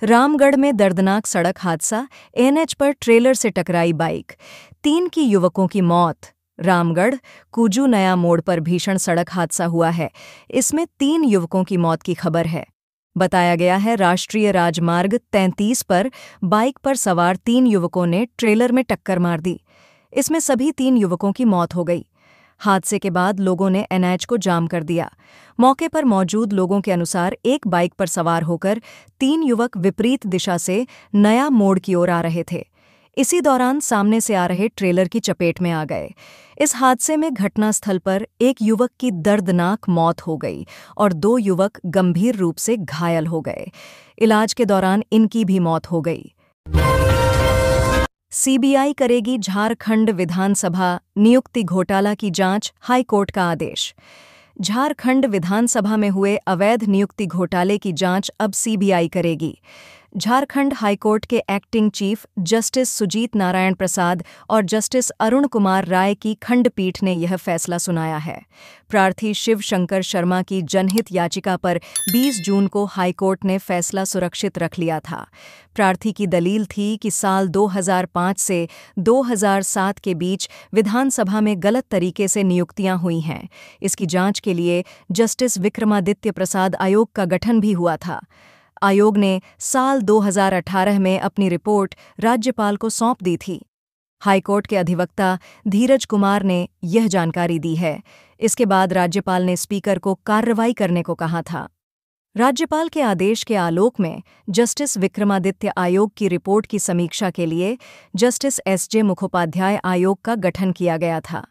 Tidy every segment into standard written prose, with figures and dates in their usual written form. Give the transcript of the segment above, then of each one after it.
रामगढ़ में दर्दनाक सड़क हादसा, एनएच पर ट्रेलर से टकराई बाइक, 3 की युवकों की मौत। रामगढ़ कुजू नया मोड़ पर भीषण सड़क हादसा हुआ है। इसमें 3 युवकों की मौत की खबर है। बताया गया है राष्ट्रीय राजमार्ग 33 पर बाइक पर सवार 3 युवकों ने ट्रेलर में टक्कर मार दी। इसमें सभी 3 युवकों की मौत हो गई। हादसे के बाद लोगों ने एनएच को जाम कर दिया। मौके पर मौजूद लोगों के अनुसार एक बाइक पर सवार होकर 3 युवक विपरीत दिशा से नया मोड़ की ओर आ रहे थे। इसी दौरान सामने से आ रहे ट्रेलर की चपेट में आ गए। इस हादसे में घटनास्थल पर एक युवक की दर्दनाक मौत हो गई और 2 युवक गंभीर रूप से घायल हो गए। इलाज के दौरान इनकी भी मौत हो गई। सीबीआई करेगी झारखंड विधानसभा नियुक्ति घोटाला की जांच, हाईकोर्ट का आदेश। झारखंड विधानसभा में हुए अवैध नियुक्ति घोटाले की जांच अब सीबीआई करेगी। झारखंड हाईकोर्ट के acting chief justice Sujit Narayan Prasad और जस्टिस अरुण कुमार राय की खंडपीठ ने यह फैसला सुनाया है। प्रार्थी शिव शंकर शर्मा की जनहित याचिका पर 20 जून को हाईकोर्ट ने फैसला सुरक्षित रख लिया था। प्रार्थी की दलील थी कि साल 2005 से 2007 के बीच विधानसभा में गलत तरीके से नियुक्तियां हुई हैं। इसकी जांच के लिए जस्टिस विक्रमादित्य प्रसाद आयोग का गठन भी हुआ था। आयोग ने साल 2018 में अपनी रिपोर्ट राज्यपाल को सौंप दी थी। हाईकोर्ट के अधिवक्ता धीरज कुमार ने यह जानकारी दी है। इसके बाद राज्यपाल ने स्पीकर को कार्रवाई करने को कहा था। राज्यपाल के आदेश के आलोक में जस्टिस विक्रमादित्य आयोग की रिपोर्ट की समीक्षा के लिए जस्टिस एसजे मुखोपाध्याय आयोग का गठन किया गया था।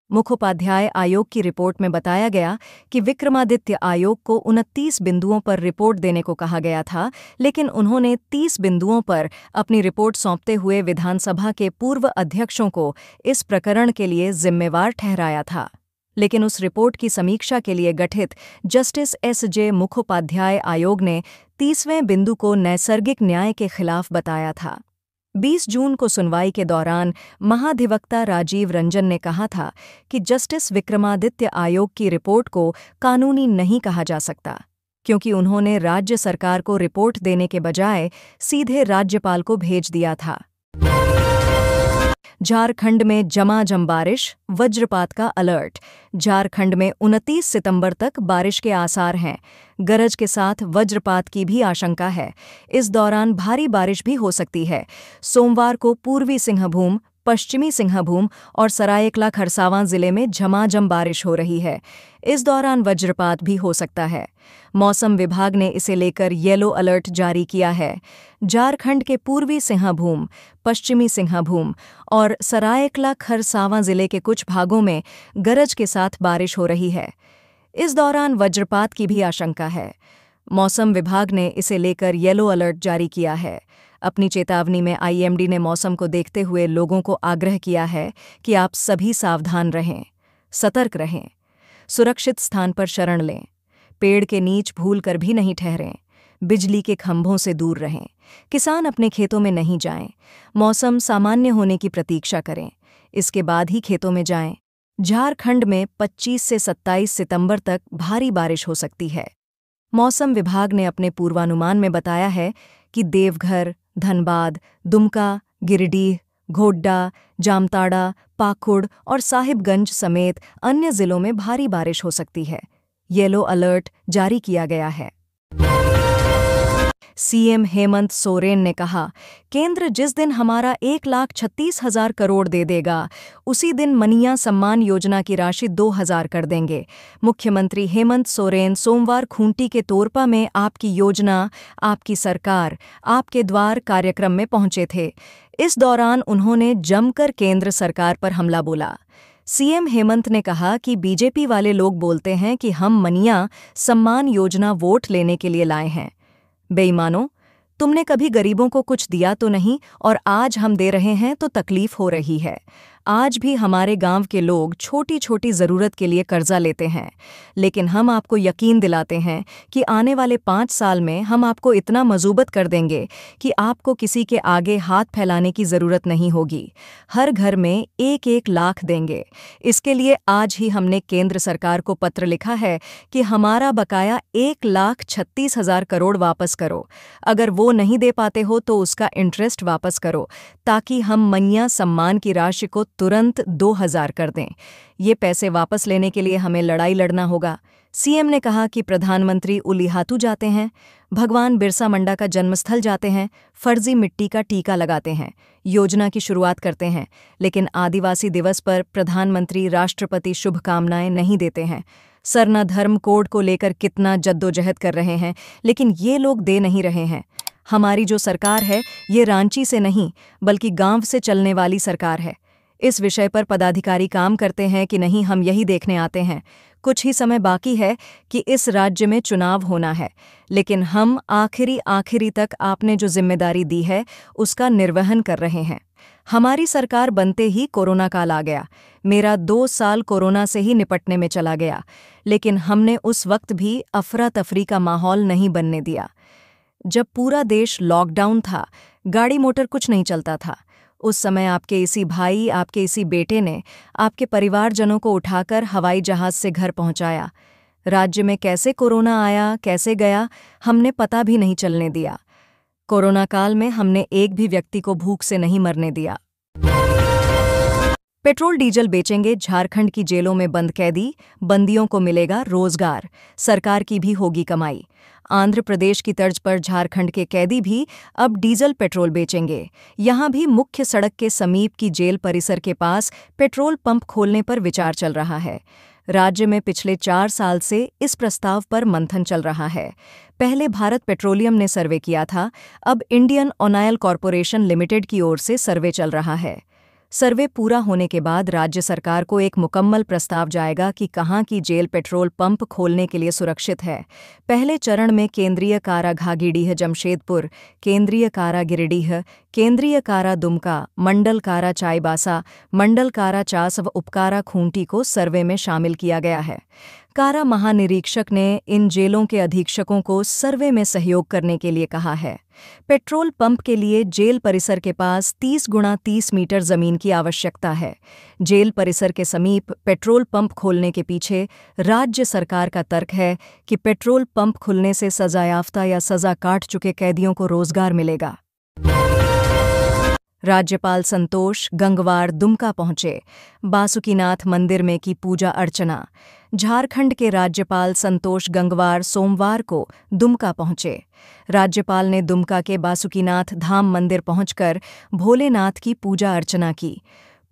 मुखोपाध्याय आयोग की रिपोर्ट में बताया गया कि विक्रमादित्य आयोग को 29 बिंदुओं पर रिपोर्ट देने को कहा गया था, लेकिन उन्होंने 30 बिंदुओं पर अपनी रिपोर्ट सौंपते हुए विधानसभा के पूर्व अध्यक्षों को इस प्रकरण के लिए जिम्मेवार ठहराया था। लेकिन उस रिपोर्ट की समीक्षा के लिए गठित जस्टिस एसजे मुखोपाध्याय आयोग ने 30वें बिंदु को नैसर्गिक न्याय के खिलाफ बताया था। 20 जून को सुनवाई के दौरान महाधिवक्ता राजीव रंजन ने कहा था कि जस्टिस विक्रमादित्य आयोग की रिपोर्ट को कानूनी नहीं कहा जा सकता, क्योंकि उन्होंने राज्य सरकार को रिपोर्ट देने के बजाय सीधे राज्यपाल को भेज दिया था। झारखंड में झमाझम बारिश, वज्रपात का अलर्ट। झारखंड में 29 सितंबर तक बारिश के आसार हैं। गरज के साथ वज्रपात की भी आशंका है। इस दौरान भारी बारिश भी हो सकती है। सोमवार को पूर्वी सिंहभूम, पश्चिमी सिंहभूम और सरायकेला खरसावां जिले में झमाझम बारिश हो रही है। इस दौरान वज्रपात भी हो सकता है। मौसम विभाग ने इसे लेकर येलो अलर्ट जारी किया है। झारखंड के पूर्वी सिंहभूम, पश्चिमी सिंहभूम और सरायकेला खरसावां जिले के कुछ भागों में गरज के साथ बारिश हो रही है। इस दौरान वज्रपात की भी आशंका है। मौसम विभाग ने इसे लेकर येलो अलर्ट जारी किया है। अपनी चेतावनी में आईएमडी ने मौसम को देखते हुए लोगों को आग्रह किया है कि आप सभी सावधान रहें, सतर्क रहें, सुरक्षित स्थान पर शरण लें, पेड़ के नीच भूल कर भी नहीं ठहरें, बिजली के खंभों से दूर रहें, किसान अपने खेतों में नहीं जाएं, मौसम सामान्य होने की प्रतीक्षा करें, इसके बाद ही खेतों में जाएं। झारखंड में 25 से 27 सितंबर तक भारी बारिश हो सकती है। मौसम विभाग ने अपने पूर्वानुमान में बताया है कि देवघर, धनबाद, दुमका, गिरिडीह, गोड्डा, जामताड़ा, पाकुड़ और साहिबगंज समेत अन्य जिलों में भारी बारिश हो सकती है। येलो अलर्ट जारी किया गया है। सीएम हेमंत सोरेन ने कहा, केंद्र जिस दिन हमारा 1,36,000 करोड़ दे देगा, उसी दिन मनिया सम्मान योजना की राशि 2,000 कर देंगे। मुख्यमंत्री हेमंत सोरेन सोमवार खूंटी के तोरपा में आपकी योजना, आपकी सरकार, आपके द्वार कार्यक्रम में पहुंचे थे। इस दौरान उन्होंने जमकर केंद्र सरकार पर हमला बोला। सीएम हेमंत ने कहा कि बीजेपी वाले लोग बोलते हैं कि हम मनिया सम्मान योजना वोट लेने के लिए लाए हैं। बेईमानों, तुमने कभी गरीबों को कुछ दिया तो नहीं, और आज हम दे रहे हैं तो तकलीफ हो रही है। आज भी हमारे गांव के लोग छोटी छोटी ज़रूरत के लिए कर्जा लेते हैं, लेकिन हम आपको यकीन दिलाते हैं कि आने वाले 5 साल में हम आपको इतना मजबूत कर देंगे कि आपको किसी के आगे हाथ फैलाने की ज़रूरत नहीं होगी। हर घर में 1-1 लाख देंगे। इसके लिए आज ही हमने केंद्र सरकार को पत्र लिखा है कि हमारा बकाया 1,36,000 करोड़ वापस करो। अगर वो नहीं दे पाते हो तो उसका इंटरेस्ट वापस करो, ताकि हम मन्या सम्मान की राशि को तुरंत 2,000 कर दें। ये पैसे वापस लेने के लिए हमें लड़ाई लड़ना होगा। सीएम ने कहा कि प्रधानमंत्री उलिहातू जाते हैं, भगवान बिरसा मुंडा का जन्मस्थल जाते हैं, फर्जी मिट्टी का टीका लगाते हैं, योजना की शुरुआत करते हैं, लेकिन आदिवासी दिवस पर प्रधानमंत्री राष्ट्रपति शुभकामनाएं नहीं देते हैं। सरना धर्म कोड को लेकर कितना जद्दोजहद कर रहे हैं, लेकिन ये लोग दे नहीं रहे हैं। हमारी जो सरकार है ये रांची से नहीं बल्कि गांव से चलने वाली सरकार है। इस विषय पर पदाधिकारी काम करते हैं कि नहीं, हम यही देखने आते हैं। कुछ ही समय बाकी है कि इस राज्य में चुनाव होना है, लेकिन हम आखिरी तक आपने जो जिम्मेदारी दी है उसका निर्वहन कर रहे हैं। हमारी सरकार बनते ही कोरोना काल आ गया। मेरा 2 साल कोरोना से ही निपटने में चला गया, लेकिन हमने उस वक्त भी अफरा तफरी का माहौल नहीं बनने दिया। जब पूरा देश लॉकडाउन था, गाड़ी मोटर कुछ नहीं चलता था, उस समय आपके इसी भाई, आपके इसी बेटे ने आपके परिवारजनों को उठाकर हवाई जहाज से घर पहुंचाया। राज्य में कैसे कोरोना आया, कैसे गया, हमने पता भी नहीं चलने दिया। कोरोना काल में हमने एक भी व्यक्ति को भूख से नहीं मरने दिया। पेट्रोल डीजल बेचेंगे झारखंड की जेलों में बंद कैदी, बंदियों को मिलेगा रोजगार, सरकार की भी होगी कमाई। आंध्र प्रदेश की तर्ज पर झारखंड के कैदी भी अब डीजल पेट्रोल बेचेंगे। यहां भी मुख्य सड़क के समीप की जेल परिसर के पास पेट्रोल पंप खोलने पर विचार चल रहा है। राज्य में पिछले 4 साल से इस प्रस्ताव पर मंथन चल रहा है। पहले भारत पेट्रोलियम ने सर्वे किया था, अब इंडियन ऑयल कॉरपोरेशन लिमिटेड की ओर से सर्वे चल रहा है। सर्वे पूरा होने के बाद राज्य सरकार को एक मुकम्मल प्रस्ताव जाएगा कि कहाँ की जेल पेट्रोल पंप खोलने के लिए सुरक्षित है। पहले चरण में केंद्रीय कारा घागीडीह जमशेदपुर, केंद्रीय कारा गिरिडीह, केंद्रीय कारा दुमका, मंडल कारा चाईबासा, मंडल कारा चास व उपकारा खूंटी को सर्वे में शामिल किया गया है। कारा महानिरीक्षक ने इन जेलों के अधीक्षकों को सर्वे में सहयोग करने के लिए कहा है। पेट्रोल पंप के लिए जेल परिसर के पास 30 × 30 मीटर जमीन की आवश्यकता है। जेल परिसर के समीप पेट्रोल पंप खोलने के पीछे राज्य सरकार का तर्क है कि पेट्रोल पंप खुलने से सजायाफ्ता या सजा काट चुके कैदियों को रोजगार मिलेगा। राज्यपाल संतोष गंगवार दुमका पहुंचे, बासुकीनाथ मंदिर में की पूजा अर्चना। झारखंड के राज्यपाल संतोष गंगवार सोमवार को दुमका पहुंचे। राज्यपाल ने दुमका के बासुकीनाथ धाम मंदिर पहुंचकर भोलेनाथ की पूजा अर्चना की।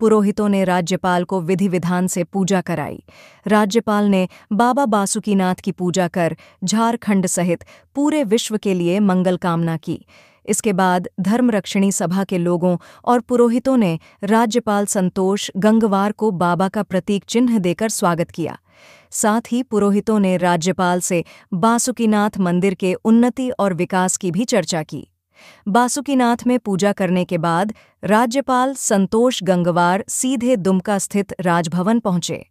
पुरोहितों ने राज्यपाल को विधि विधान से पूजा कराई। राज्यपाल ने बाबा बासुकीनाथ की पूजा कर झारखंड सहित पूरे विश्व के लिए मंगल कामना की। इसके बाद धर्मरक्षिणी सभा के लोगों और पुरोहितों ने राज्यपाल संतोष गंगवार को बाबा का प्रतीक चिन्ह देकर स्वागत किया। साथ ही पुरोहितों ने राज्यपाल से बासुकीनाथ मंदिर के उन्नति और विकास की भी चर्चा की। बासुकीनाथ में पूजा करने के बाद राज्यपाल संतोष गंगवार सीधे दुमका स्थित राजभवन पहुंचे,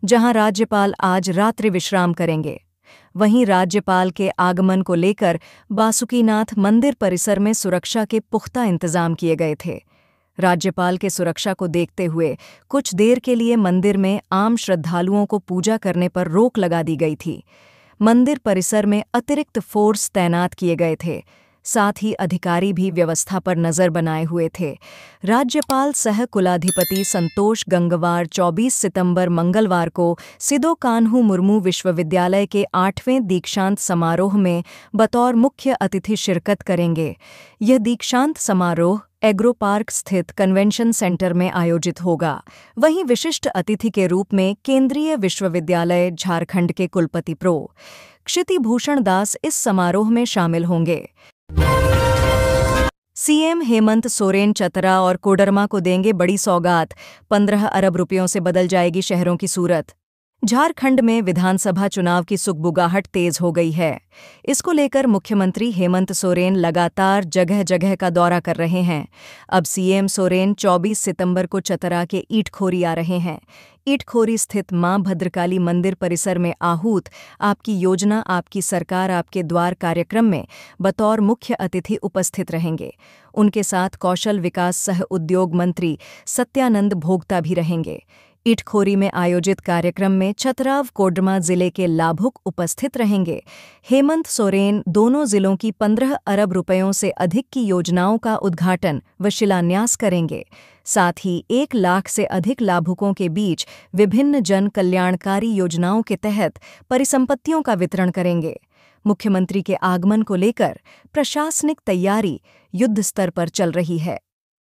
जहां राज्यपाल आज रात्रि विश्राम करेंगे। वहीं राज्यपाल के आगमन को लेकर बासुकीनाथ मंदिर परिसर में सुरक्षा के पुख्ता इंतजाम किए गए थे। राज्यपाल के सुरक्षा को देखते हुए कुछ देर के लिए मंदिर में आम श्रद्धालुओं को पूजा करने पर रोक लगा दी गई थी। मंदिर परिसर में अतिरिक्त फोर्स तैनात किए गए थे। साथ ही अधिकारी भी व्यवस्था पर नजर बनाए हुए थे। राज्यपाल सह कुलाधिपति संतोष गंगवार 24 सितंबर मंगलवार को सिदो कान्हू मुर्मू विश्वविद्यालय के 8वें दीक्षांत समारोह में बतौर मुख्य अतिथि शिरकत करेंगे। यह दीक्षांत समारोह एग्रो पार्क स्थित कन्वेंशन सेंटर में आयोजित होगा। वहीं विशिष्ट अतिथि के रूप में केंद्रीय विश्वविद्यालय झारखंड के कुलपति प्रो क्षिति भूषण दास इस समारोह में शामिल होंगे। सीएम हेमंत सोरेन चतरा और कोडरमा को देंगे बड़ी सौगात, 15 अरब रुपयों से बदल जाएगी शहरों की सूरत। झारखंड में विधानसभा चुनाव की सुगबुगाहट तेज हो गई है। इसको लेकर मुख्यमंत्री हेमंत सोरेन लगातार जगह जगह का दौरा कर रहे हैं। अब सीएम सोरेन 24 सितंबर को चतरा के ईटखोरी आ रहे हैं। ईटखोरी स्थित मां भद्रकाली मंदिर परिसर में आहूत आपकी योजना आपकी सरकार आपके द्वार कार्यक्रम में बतौर मुख्य अतिथि उपस्थित रहेंगे। उनके साथ कौशल विकास सह उद्योग मंत्री सत्यानंद भोक्ता भी रहेंगे। ईटखोरी में आयोजित कार्यक्रम में छतराव कोडरमा जिले के लाभुक उपस्थित रहेंगे। हेमंत सोरेन दोनों जिलों की 15 अरब रुपयों से अधिक की योजनाओं का उद्घाटन व शिलान्यास करेंगे। साथ ही 1 लाख से अधिक लाभुकों के बीच विभिन्न जन कल्याणकारी योजनाओं के तहत परिसंपत्तियों का वितरण करेंगे। मुख्यमंत्री के आगमन को लेकर प्रशासनिक तैयारी युद्ध स्तर पर चल रही है।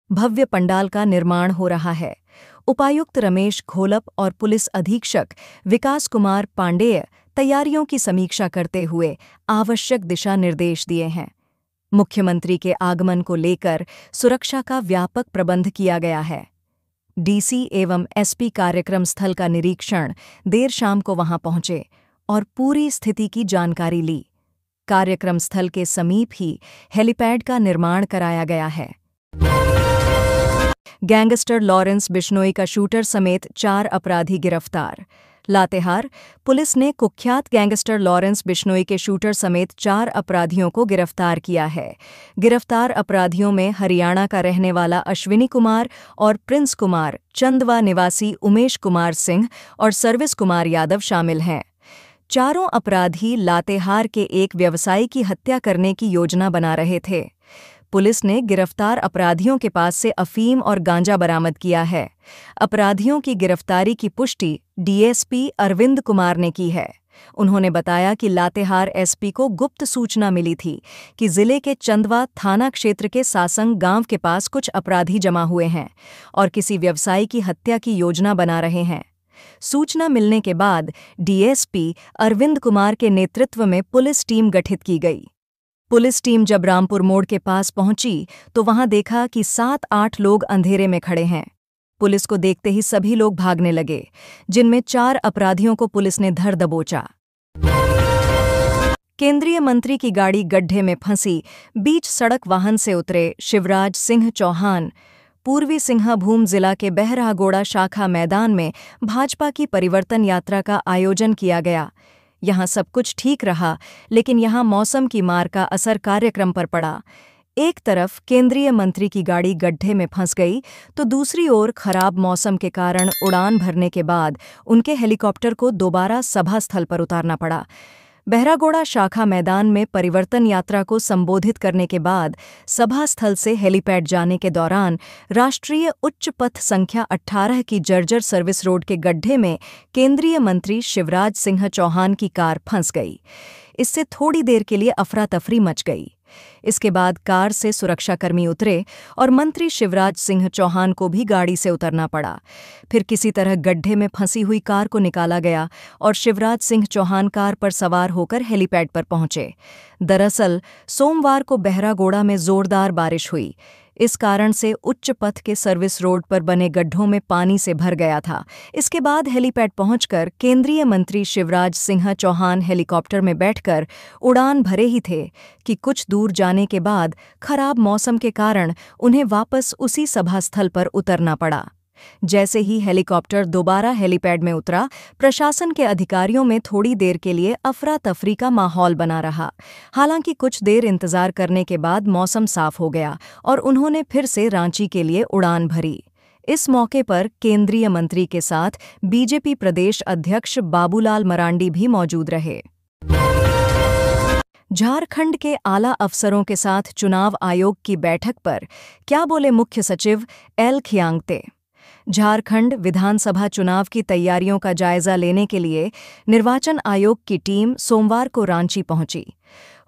भव्य पंडाल का निर्माण हो रहा है। उपायुक्त रमेश घोलप और पुलिस अधीक्षक विकास कुमार पांडेय तैयारियों की समीक्षा करते हुए आवश्यक दिशा निर्देश दिए हैं। मुख्यमंत्री के आगमन को लेकर सुरक्षा का व्यापक प्रबंध किया गया है। डीसी एवं एसपी कार्यक्रम स्थल का निरीक्षण देर शाम को वहां पहुंचे और पूरी स्थिति की जानकारी ली। कार्यक्रम स्थल के समीप ही हेलीपैड का निर्माण कराया गया है। गैंगस्टर लॉरेंस बिश्नोई का शूटर समेत 4 अपराधी गिरफ्तार। लातेहार पुलिस ने कुख्यात गैंगस्टर लॉरेंस बिश्नोई के शूटर समेत 4 अपराधियों को गिरफ्तार किया है। गिरफ्तार अपराधियों में हरियाणा का रहने वाला अश्विनी कुमार और प्रिंस कुमार, चंदवा निवासी उमेश कुमार सिंह और सर्विस कुमार यादव शामिल हैं। चारों अपराधी लातेहार के एक व्यवसायी की हत्या करने की योजना बना रहे थे। पुलिस ने गिरफ्तार अपराधियों के पास से अफीम और गांजा बरामद किया है। अपराधियों की गिरफ्तारी की पुष्टि डीएसपी अरविंद कुमार ने की है। उन्होंने बताया कि लातेहार एसपी को गुप्त सूचना मिली थी कि जिले के चंदवा थाना क्षेत्र के सासंग गांव के पास कुछ अपराधी जमा हुए हैं और किसी व्यवसायी की हत्या की योजना बना रहे हैं। सूचना मिलने के बाद डीएसपी अरविंद कुमार के नेतृत्व में पुलिस टीम गठित की गई। पुलिस टीम जब रामपुर मोड़ के पास पहुंची तो वहां देखा कि 7-8 लोग अंधेरे में खड़े हैं। पुलिस को देखते ही सभी लोग भागने लगे, जिनमें 4 अपराधियों को पुलिस ने धर दबोचा। केंद्रीय मंत्री की गाड़ी गड्ढे में फंसी, बीच सड़क वाहन से उतरे शिवराज सिंह चौहान। पूर्वी सिंहभूम जिला के बहरागोड़ा शाखा मैदान में भाजपा की परिवर्तन यात्रा का आयोजन किया गया। यहां सब कुछ ठीक रहा, लेकिन यहां मौसम की मार का असर कार्यक्रम पर पड़ा। एक तरफ केंद्रीय मंत्री की गाड़ी गड्ढे में फंस गई तो दूसरी ओर खराब मौसम के कारण उड़ान भरने के बाद उनके हेलीकॉप्टर को दोबारा सभा स्थल पर उतारना पड़ा। बहरागोड़ा शाखा मैदान में परिवर्तन यात्रा को संबोधित करने के बाद सभा स्थल से हेलीपैड जाने के दौरान राष्ट्रीय उच्च पथ संख्या 18 की जर्जर सर्विस रोड के गड्ढे में केंद्रीय मंत्री शिवराज सिंह चौहान की कार फंस गई। इससे थोड़ी देर के लिए अफरा तफरी मच गई। इसके बाद कार से सुरक्षाकर्मी उतरे और मंत्री शिवराज सिंह चौहान को भी गाड़ी से उतरना पड़ा। फिर किसी तरह गड्ढे में फंसी हुई कार को निकाला गया और शिवराज सिंह चौहान कार पर सवार होकर हेलीपैड पर पहुंचे। दरअसल सोमवार को बहरागोड़ा में जोरदार बारिश हुई। इस कारण से उच्च पथ के सर्विस रोड पर बने गड्ढों में पानी से भर गया था। इसके बाद हेलीपैड पहुंचकर केंद्रीय मंत्री शिवराज सिंह चौहान हेलीकॉप्टर में बैठकर उड़ान भरे ही थे कि कुछ दूर जाने के बाद खराब मौसम के कारण उन्हें वापस उसी सभा स्थल पर उतरना पड़ा। जैसे ही हेलीकॉप्टर दोबारा हेलीपैड में उतरा, प्रशासन के अधिकारियों में थोड़ी देर के लिए अफरा तफरी का माहौल बना रहा। हालांकि कुछ देर इंतजार करने के बाद मौसम साफ हो गया और उन्होंने फिर से रांची के लिए उड़ान भरी। इस मौके पर केंद्रीय मंत्री के साथ बीजेपी प्रदेश अध्यक्ष बाबूलाल मरांडी भी मौजूद रहे। झारखंड के आला अफसरों के साथ चुनाव आयोग की बैठक पर क्या बोले मुख्य सचिव एल खियांगते। झारखंड विधानसभा चुनाव की तैयारियों का जायजा लेने के लिए निर्वाचन आयोग की टीम सोमवार को रांची पहुंची।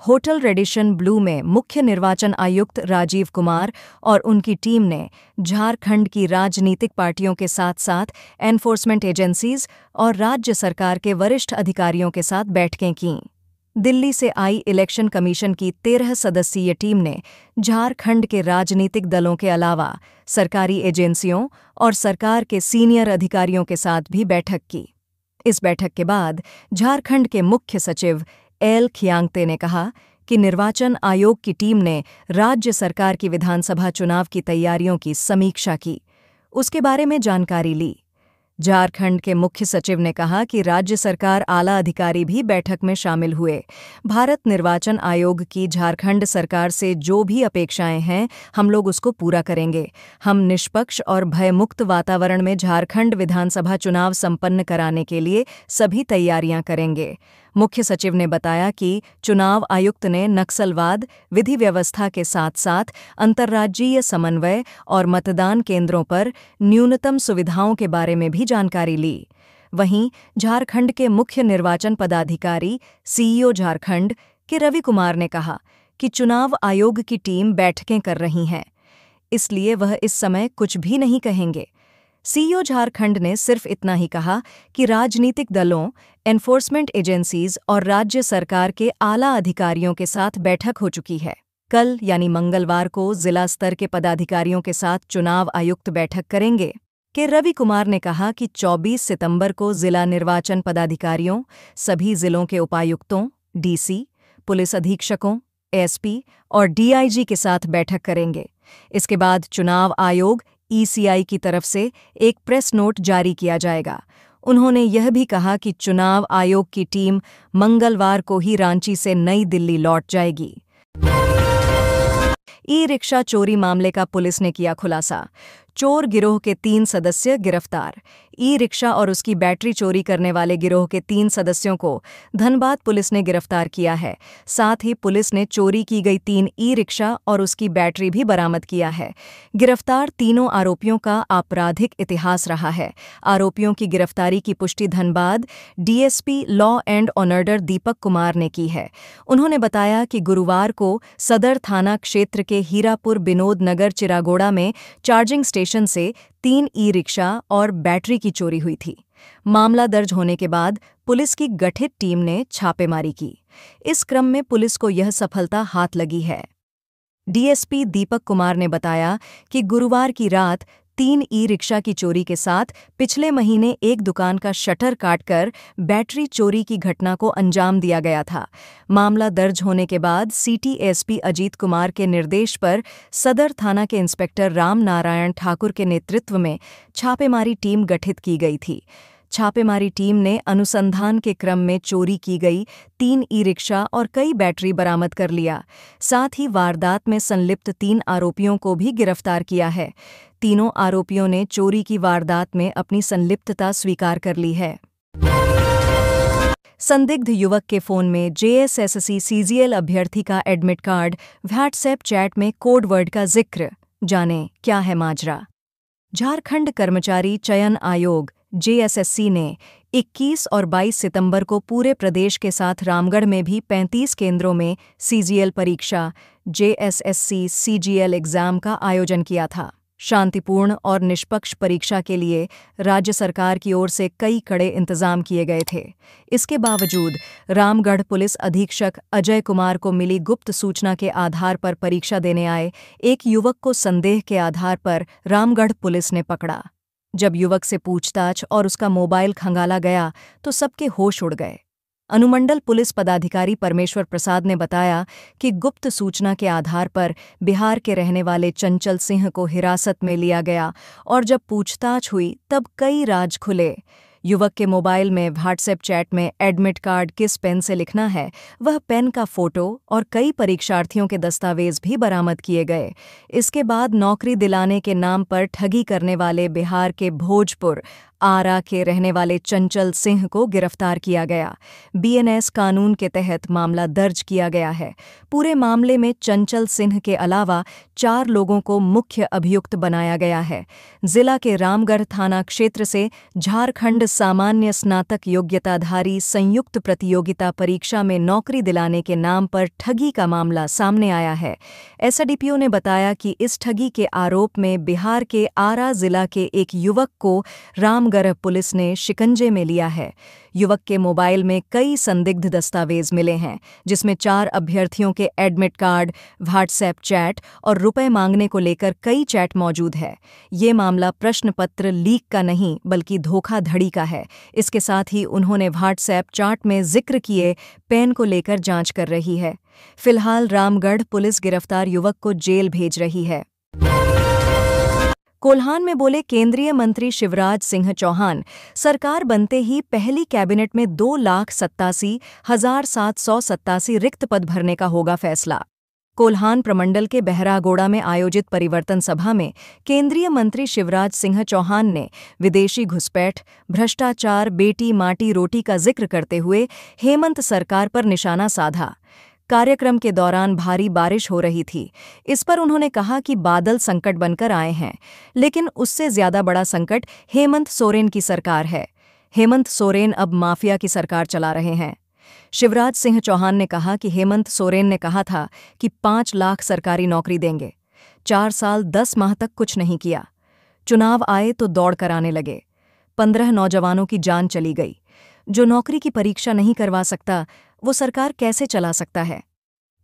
होटल रेडिशन ब्लू में मुख्य निर्वाचन आयुक्त राजीव कुमार और उनकी टीम ने झारखंड की राजनीतिक पार्टियों के साथ-साथ एनफोर्समेंट एजेंसीज और राज्य सरकार के वरिष्ठ अधिकारियों के साथ बैठकें कीं। दिल्ली से आई इलेक्शन कमीशन की 13 सदस्यीय टीम ने झारखंड के राजनीतिक दलों के अलावा सरकारी एजेंसियों और सरकार के सीनियर अधिकारियों के साथ भी बैठक की। इस बैठक के बाद झारखंड के मुख्य सचिव एल खियांगते ने कहा कि निर्वाचन आयोग की टीम ने राज्य सरकार की विधानसभा चुनाव की तैयारियों की समीक्षा की, उसके बारे में जानकारी ली। झारखंड के मुख्य सचिव ने कहा कि राज्य सरकार आला अधिकारी भी बैठक में शामिल हुए। भारत निर्वाचन आयोग की झारखंड सरकार से जो भी अपेक्षाएं हैं, हम लोग उसको पूरा करेंगे। हम निष्पक्ष और भयमुक्त वातावरण में झारखंड विधानसभा चुनाव संपन्न कराने के लिए सभी तैयारियां करेंगे। मुख्य सचिव ने बताया कि चुनाव आयुक्त ने नक्सलवाद, विधि व्यवस्था के साथ-साथ अंतर्राज्यीय समन्वय और मतदान केंद्रों पर न्यूनतम सुविधाओं के बारे में भी जानकारी ली। वहीं झारखंड के मुख्य निर्वाचन पदाधिकारी सीईओ झारखंड के रवि कुमार ने कहा कि चुनाव आयोग की टीम बैठकें कर रही है, इसलिए वह इस समय कुछ भी नहीं कहेंगे। सीईओ झारखंड ने सिर्फ इतना ही कहा कि राजनीतिक दलों, एनफोर्समेंट एजेंसीज और राज्य सरकार के आला अधिकारियों के साथ बैठक हो चुकी है। कल यानी मंगलवार को जिला स्तर के पदाधिकारियों के साथ चुनाव आयुक्त बैठक करेंगे। के रवि कुमार ने कहा कि 24 सितंबर को जिला निर्वाचन पदाधिकारियों, सभी जिलों के उपायुक्तों, डीसी, पुलिस अधीक्षकों, एसपी और डीआईजी के साथ बैठक करेंगे। इसके बाद चुनाव आयोग ईसीआई की तरफ से एक प्रेस नोट जारी किया जाएगा। उन्होंने यह भी कहा कि चुनाव आयोग की टीम मंगलवार को ही रांची से नई दिल्ली लौट जाएगी। ई-रिक्शा चोरी मामले का पुलिस ने किया खुलासा। चोर गिरोह के 3 सदस्य गिरफ्तार। ई-रिक्शा और उसकी बैटरी चोरी करने वाले गिरोह के 3 सदस्यों को धनबाद पुलिस ने गिरफ्तार किया है। साथ ही पुलिस ने चोरी की गई 3 ई-रिक्शा और उसकी बैटरी भी बरामद किया है। गिरफ्तार तीनों आरोपियों का आपराधिक इतिहास रहा है। आरोपियों की गिरफ्तारी की पुष्टि Dhanbad DSP law and order Deepak Kumar ने की है। उन्होंने बताया कि गुरुवार को सदर थाना क्षेत्र के हीरापुर विनोद नगर चिरागोड़ा में चार्जिंग स्टेशन से 3 ई-रिक्शा और बैटरी की चोरी हुई थी। मामला दर्ज होने के बाद पुलिस की गठित टीम ने छापेमारी की। इस क्रम में पुलिस को यह सफलता हाथ लगी है। डीएसपी दीपक कुमार ने बताया कि गुरुवार की रात 3 ई-रिक्शा की चोरी के साथ पिछले महीने एक दुकान का शटर काटकर बैटरी चोरी की घटना को अंजाम दिया गया था। मामला दर्ज होने के बाद सिटी एसपी अजीत कुमार के निर्देश पर सदर थाना के इंस्पेक्टर राम नारायण ठाकुर के नेतृत्व में छापेमारी टीम गठित की गई थी। छापेमारी टीम ने अनुसंधान के क्रम में चोरी की गई 3 ई-रिक्शा और कई बैटरी बरामद कर लिया। साथ ही वारदात में संलिप्त 3 आरोपियों को भी गिरफ्तार किया है। तीनों आरोपियों ने चोरी की वारदात में अपनी संलिप्तता स्वीकार कर ली है। संदिग्ध युवक के फोन में जेएसएससी सीजीएल अभ्यर्थी का एडमिट कार्ड, व्हाट्सएप चैट में कोड वर्ड का जिक्र। जानें क्या है माजरा। झारखंड कर्मचारी चयन आयोग जेएसएससी ने 21 और 22 सितंबर को पूरे प्रदेश के साथ रामगढ़ में भी 35 केंद्रों में सीजीएल परीक्षा जेएसएससी सीजीएल एग्जाम का आयोजन किया था। शांतिपूर्ण और निष्पक्ष परीक्षा के लिए राज्य सरकार की ओर से कई कड़े इंतजाम किए गए थे। इसके बावजूद रामगढ़ पुलिस अधीक्षक अजय कुमार को मिली गुप्त सूचना के आधार पर परीक्षा देने आए एक युवक को संदेह के आधार पर रामगढ़ पुलिस ने पकड़ा। जब युवक से पूछताछ और उसका मोबाइल खंगाला गया तो सबके होश उड़ गए। अनुमंडल पुलिस पदाधिकारी परमेश्वर प्रसाद ने बताया कि गुप्त सूचना के आधार पर बिहार के रहने वाले चंचल सिंह को हिरासत में लिया गया और जब पूछताछ हुई तब कई राज खुले। युवक के मोबाइल में व्हाट्सएप चैट में एडमिट कार्ड किस पेन से लिखना है, वह पेन का फोटो और कई परीक्षार्थियों के दस्तावेज भी बरामद किए गए। इसके बाद नौकरी दिलाने के नाम पर ठगी करने वाले बिहार के भोजपुर आरा के रहने वाले चंचल सिंह को गिरफ्तार किया गया। बीएनएस कानून के तहत मामला दर्ज किया गया है। पूरे मामले में चंचल सिंह के अलावा 4 लोगों को मुख्य अभियुक्त बनाया गया है। जिला के रामगढ़ थाना क्षेत्र से झारखंड सामान्य स्नातक योग्यताधारी संयुक्त प्रतियोगिता परीक्षा में नौकरी दिलाने के नाम पर ठगी का मामला सामने आया है। एसडीपीओ ने बताया कि इस ठगी के आरोप में बिहार के आरा जिला के एक युवक को रामगढ़ रामगढ़ पुलिस ने शिकंजे में लिया है। युवक के मोबाइल में कई संदिग्ध दस्तावेज मिले हैं, जिसमें 4 अभ्यर्थियों के एडमिट कार्ड, व्हाट्सएप चैट और रुपए मांगने को लेकर कई चैट मौजूद है। ये मामला प्रश्न पत्र लीक का नहीं बल्कि धोखाधड़ी का है। इसके साथ ही उन्होंने व्हाट्सएप चैट में जिक्र किए पेन को लेकर जांच कर रही है। फिलहाल रामगढ़ पुलिस गिरफ्तार युवक को जेल भेज रही है। कोल्हान में बोले केंद्रीय मंत्री शिवराज सिंह चौहान, सरकार बनते ही पहली कैबिनेट में 2,87,787 रिक्त पद भरने का होगा फैसला। कोल्हान प्रमंडल के बहरागोड़ा में आयोजित परिवर्तन सभा में केंद्रीय मंत्री शिवराज सिंह चौहान ने विदेशी घुसपैठ, भ्रष्टाचार, बेटी माटी रोटी का जिक्र करते हुए हेमंत सरकार पर निशाना साधा। कार्यक्रम के दौरान भारी बारिश हो रही थी। इस पर उन्होंने कहा कि बादल संकट बनकर आए हैं, लेकिन उससे ज्यादा बड़ा संकट हेमंत सोरेन की सरकार है। हेमंत सोरेन अब माफिया की सरकार चला रहे हैं। शिवराज सिंह चौहान ने कहा कि हेमंत सोरेन ने कहा था कि 5 लाख सरकारी नौकरी देंगे। 4 साल 10 माह तक कुछ नहीं किया। चुनाव आए तो दौड़ कर आने लगे। 15 नौजवानों की जान चली गई। जो नौकरी की परीक्षा नहीं करवा सकता, वो सरकार कैसे चला सकता है?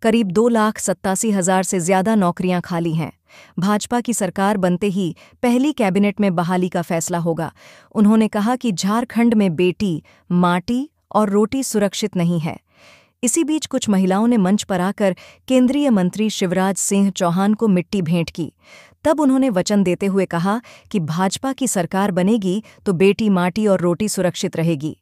करीब 2,87,000 से ज्यादा नौकरियां खाली हैं। भाजपा की सरकार बनते ही पहली कैबिनेट में बहाली का फैसला होगा। उन्होंने कहा कि झारखंड में बेटी, माटी और रोटी सुरक्षित नहीं है। इसी बीच कुछ महिलाओं ने मंच पर आकर केंद्रीय मंत्री शिवराज सिंह चौहान को मिट्टी भेंट की। तब उन्होंने वचन देते हुए कहा कि भाजपा की सरकार बनेगी तो बेटी, माटी और रोटी सुरक्षित रहेगी।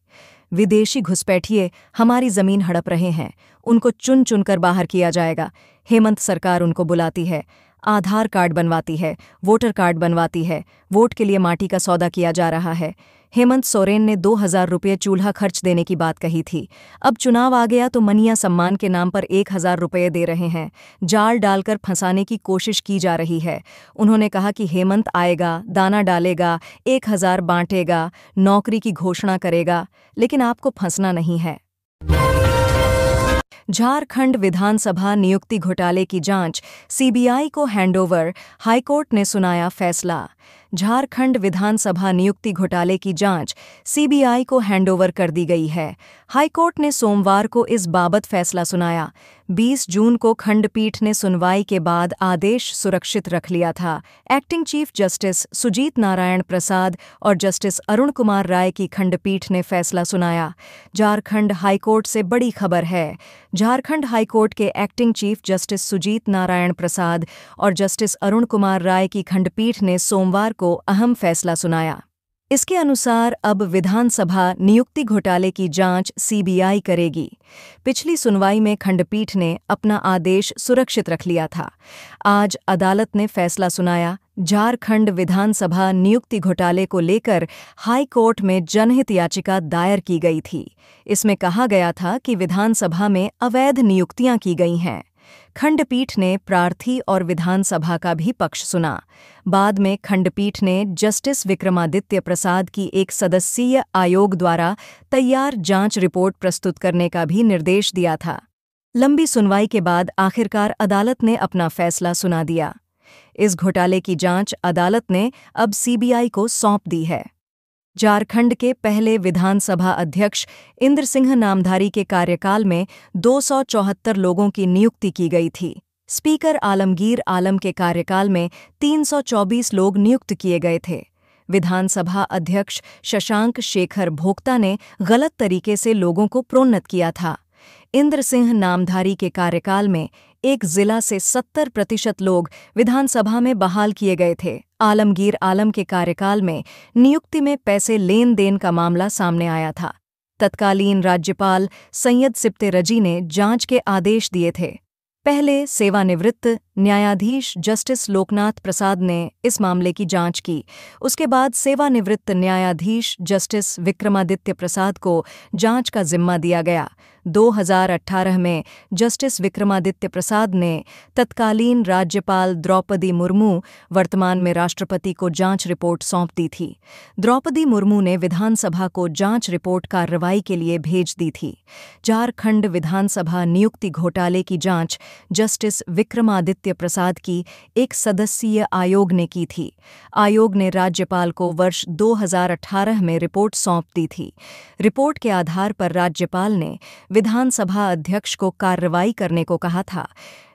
विदेशी घुसपैठिए हमारी जमीन हड़प रहे हैं, उनको चुन चुनकर बाहर किया जाएगा। हेमंत सरकार उनको बुलाती है, आधार कार्ड बनवाती है, वोटर कार्ड बनवाती है, वोट के लिए माटी का सौदा किया जा रहा है। हेमंत सोरेन ने 2,000 रुपये चूल्हा खर्च देने की बात कही थी। अब चुनाव आ गया तो मनिया सम्मान के नाम पर 1,000 रुपये दे रहे हैं। जाल डालकर फंसाने की कोशिश की जा रही है। उन्होंने कहा कि हेमंत आएगा, दाना डालेगा, 1,000 बांटेगा, नौकरी की घोषणा करेगा, लेकिन आपको फंसना नहीं है। झारखंड विधानसभा नियुक्ति घोटाले की जांच सीबीआई को हैंडओवर, हाईकोर्ट ने सुनाया फैसला। झारखंड विधानसभा नियुक्ति घोटाले की जांच सीबीआई को हैंडओवर कर दी गई है। हाईकोर्ट ने सोमवार को इस बाबत फैसला सुनाया। 20 जून को खंडपीठ ने सुनवाई के बाद आदेश सुरक्षित रख लिया था। Acting chief justice Sujit Narayan Prasad और जस्टिस अरुण कुमार राय की खंडपीठ ने फैसला सुनाया। झारखंड हाईकोर्ट से बड़ी खबर है। झारखंड हाईकोर्ट के acting chief justice Sujit Narayan Prasad और जस्टिस अरुण कुमार राय की खंडपीठ ने सोमवार को अहम फैसला सुनाया। इसके अनुसार अब विधानसभा नियुक्ति घोटाले की जांच सीबीआई करेगी। पिछली सुनवाई में खंडपीठ ने अपना आदेश सुरक्षित रख लिया था। आज अदालत ने फैसला सुनाया। झारखंड विधानसभा नियुक्ति घोटाले को लेकर हाई कोर्ट में जनहित याचिका दायर की गई थी। इसमें कहा गया था कि विधानसभा में अवैध नियुक्तियां की गई हैं। खंडपीठ ने प्रार्थी और विधानसभा का भी पक्ष सुना। बाद में खंडपीठ ने जस्टिस विक्रमादित्य प्रसाद की एक सदस्यीय आयोग द्वारा तैयार जांच रिपोर्ट प्रस्तुत करने का भी निर्देश दिया था। लंबी सुनवाई के बाद आखिरकार अदालत ने अपना फैसला सुना दिया। इस घोटाले की जांच अदालत ने अब सीबीआई को सौंप दी है। झारखंड के पहले विधानसभा अध्यक्ष इंद्र सिंह नामधारी के कार्यकाल में 274 लोगों की नियुक्ति की गई थी। स्पीकर आलमगीर आलम के कार्यकाल में 324 लोग नियुक्त किए गए थे। विधानसभा अध्यक्ष शशांक शेखर भोक्ता ने गलत तरीके से लोगों को प्रोन्नत किया था। इंद्र सिंह नामधारी के कार्यकाल में एक जिला से 70% लोग विधानसभा में बहाल किए गए थे। आलमगीर आलम के कार्यकाल में नियुक्ति में पैसे लेन देन का मामला सामने आया था। तत्कालीन राज्यपाल सैयद सिप्ते रजी ने जांच के आदेश दिए थे। पहले सेवानिवृत्त न्यायाधीश जस्टिस लोकनाथ प्रसाद ने इस मामले की जांच की। उसके बाद सेवानिवृत्त न्यायाधीश जस्टिस विक्रमादित्य प्रसाद को जांच का जिम्मा दिया गया। 2018 में जस्टिस विक्रमादित्य प्रसाद ने तत्कालीन राज्यपाल द्रौपदी मुर्मू, वर्तमान में राष्ट्रपति को जांच रिपोर्ट सौंप दी थी। द्रौपदी मुर्मू ने विधानसभा को जांच रिपोर्ट कार्रवाई के लिए भेज दी थी। झारखंड विधानसभा नियुक्ति घोटाले की जांच जस्टिस विक्रमादित्य आदित्य प्रसाद की एक सदस्यीय आयोग ने की थी। आयोग ने राज्यपाल को वर्ष 2018 में रिपोर्ट सौंप दी थी। रिपोर्ट के आधार पर राज्यपाल ने विधानसभा अध्यक्ष को कार्रवाई करने को कहा था,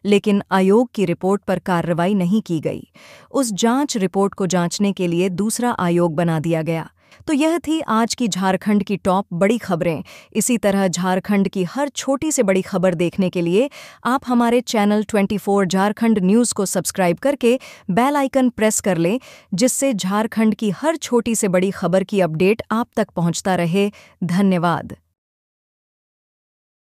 लेकिन आयोग की रिपोर्ट पर कार्रवाई नहीं की गई। उस जांच रिपोर्ट को जांचने के लिए दूसरा आयोग बना दिया गया। तो यह थी आज की झारखंड की टॉप बड़ी खबरें। इसी तरह झारखंड की हर छोटी से बड़ी खबर देखने के लिए आप हमारे चैनल 24 झारखंड न्यूज़ को सब्सक्राइब करके बेल आइकन प्रेस कर लें, जिससे झारखंड की हर छोटी से बड़ी खबर की अपडेट आप तक पहुंचता रहे। धन्यवाद।